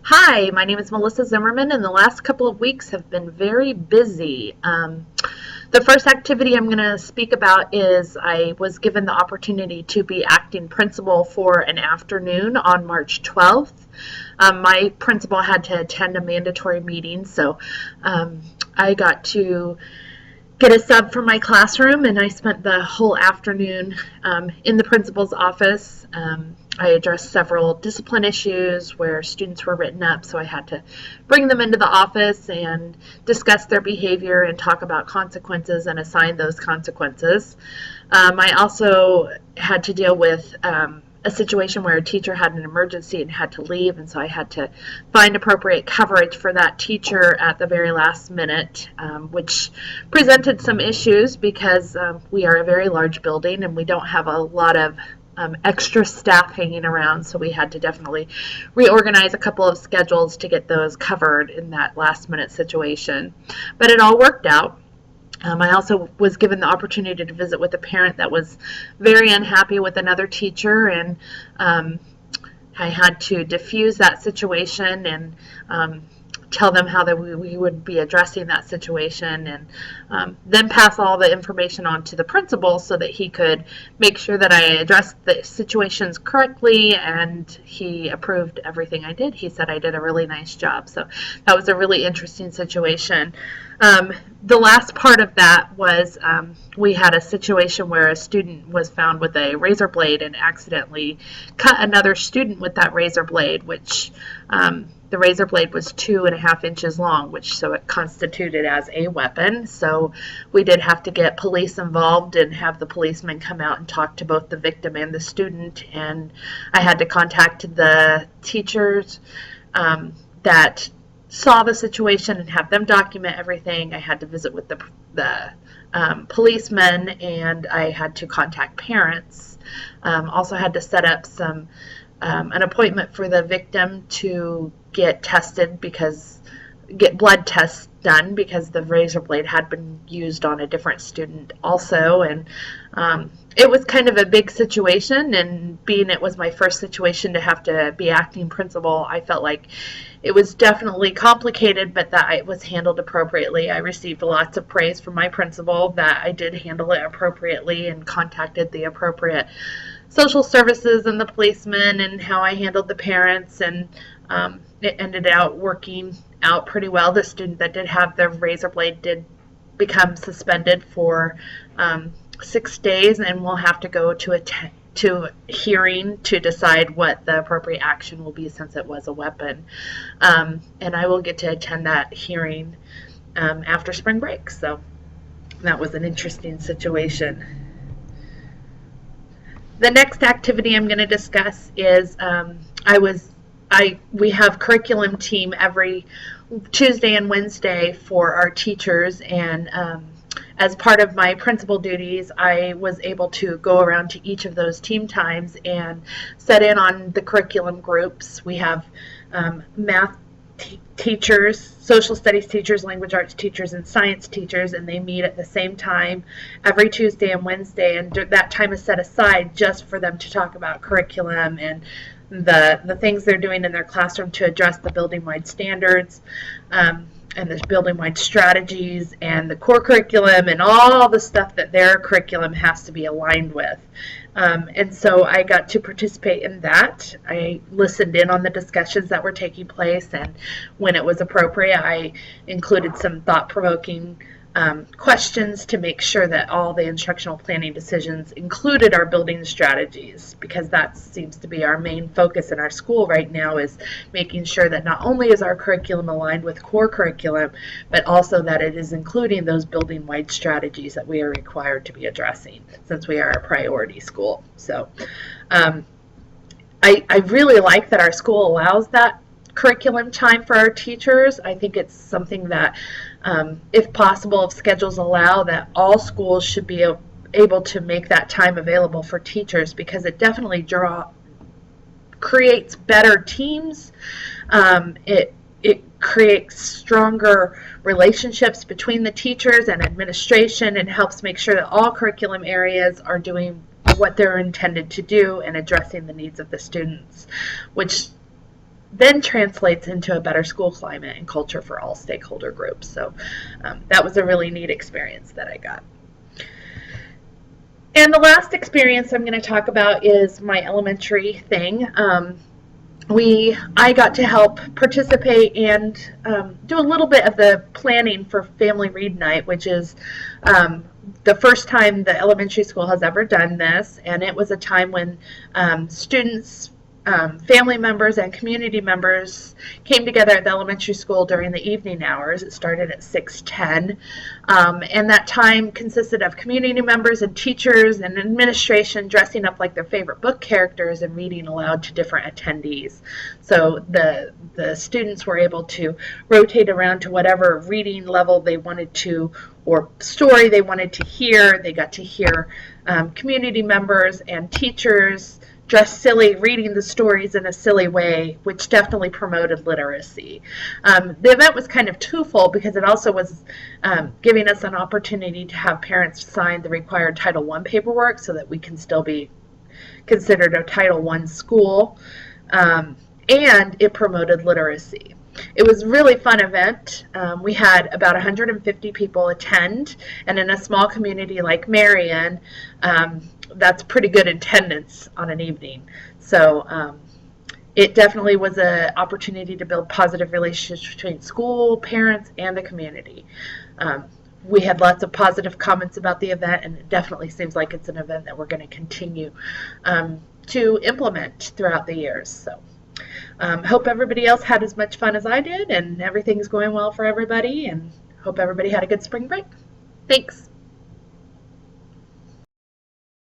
Hi, my name is Melissa Zimmerman, and the last couple of weeks have been very busy. The first activity I'm going to speak about is I was given the opportunity to be acting principal for an afternoon on March 12th. My principal had to attend a mandatory meeting, so I got to get a sub for my classroom, and I spent the whole afternoon in the principal's office. I addressed several discipline issues where students were written up, so I had to bring them into the office and discuss their behavior and talk about consequences and assign those consequences. I also had to deal with a situation where a teacher had an emergency and had to leave, and so I had to find appropriate coverage for that teacher at the very last minute, which presented some issues because we are a very large building and we don't have a lot of extra staff hanging around, so we had to definitely reorganize a couple of schedules to get those covered in that last minute situation. But it all worked out. I also was given the opportunity to visit with a parent that was very unhappy with another teacher, and I had to diffuse that situation and tell them how that we would be addressing that situation, and then pass all the information on to the principal so that he could make sure that I addressed the situations correctly, and he approved everything I did. He said I did a really nice job, so that was a really interesting situation. The last part of that was we had a situation where a student was found with a razor blade and accidentally cut another student with that razor blade, which the razor blade was 2.5 inches long, so it constituted as a weapon. So we did have to get police involved and have the policemen come out and talk to both the victim and the student. And I had to contact the teachers that saw the situation and have them document everything. I had to visit with the policemen, and I had to contact parents. Also had to set up an appointment for the victim to get blood tests done because the razor blade had been used on a different student also. And it was kind of a big situation, and being it was my first situation to have to be acting principal, I felt like it was definitely complicated, but that it was handled appropriately. I received lots of praise from my principal that I did handle it appropriately and contacted the appropriate social services and the policemen, and how I handled the parents, and it ended out working out pretty well. The student that did have the razor blade did become suspended for 6 days, and will have to go to a hearing to decide what the appropriate action will be, since it was a weapon. And I will get to attend that hearing after spring break. So that was an interesting situation. The next activity I'm going to discuss is we have curriculum team every Tuesday and Wednesday for our teachers, and as part of my principal duties, I was able to go around to each of those team times and set in on the curriculum groups. We have math teachers, social studies teachers, language arts teachers, and science teachers, and they meet at the same time every Tuesday and Wednesday, and that time is set aside just for them to talk about curriculum and the things they're doing in their classroom to address the building-wide standards, and the building-wide strategies and the core curriculum and all the stuff that their curriculum has to be aligned with. And so I got to participate in that. I listened in on the discussions that were taking place, and when it was appropriate, I included some thought-provoking questions to make sure that all the instructional planning decisions included our building strategies, because that seems to be our main focus in our school right now, is making sure that not only is our curriculum aligned with core curriculum, but also that it is including those building-wide strategies that we are required to be addressing, since we are a priority school. So I really like that our school allows that curriculum time for our teachers. I think it's something that, if possible, if schedules allow, that all schools should be able to make that time available for teachers, because it definitely creates better teams. It creates stronger relationships between the teachers and administration, and helps make sure that all curriculum areas are doing what they're intended to do and addressing the needs of the students, which then translates into a better school climate and culture for all stakeholder groups. So that was a really neat experience that I got. And the last experience I'm going to talk about is my elementary thing. I got to help participate and do a little bit of the planning for Family Read Night, which is the first time the elementary school has ever done this, and it was a time when students, family members, and community members came together at the elementary school during the evening hours. It started at 6:10, and that time consisted of community members and teachers and administration dressing up like their favorite book characters and reading aloud to different attendees. So the students were able to rotate around to whatever reading level they wanted to or story they wanted to hear. They got to hear community members and teachers dressed silly, reading the stories in a silly way, which definitely promoted literacy. The event was kind of twofold because it also was giving us an opportunity to have parents sign the required Title I paperwork so that we can still be considered a Title I school, and it promoted literacy. It was a really fun event. We had about 150 people attend, and in a small community like Marion, that's pretty good attendance on an evening. So it definitely was an opportunity to build positive relationships between school, parents, and the community. We had lots of positive comments about the event, and it definitely seems like it's an event that we're going to continue to implement throughout the years. So hope everybody else had as much fun as I did, and everything's going well for everybody, and hope everybody had a good spring break. Thanks.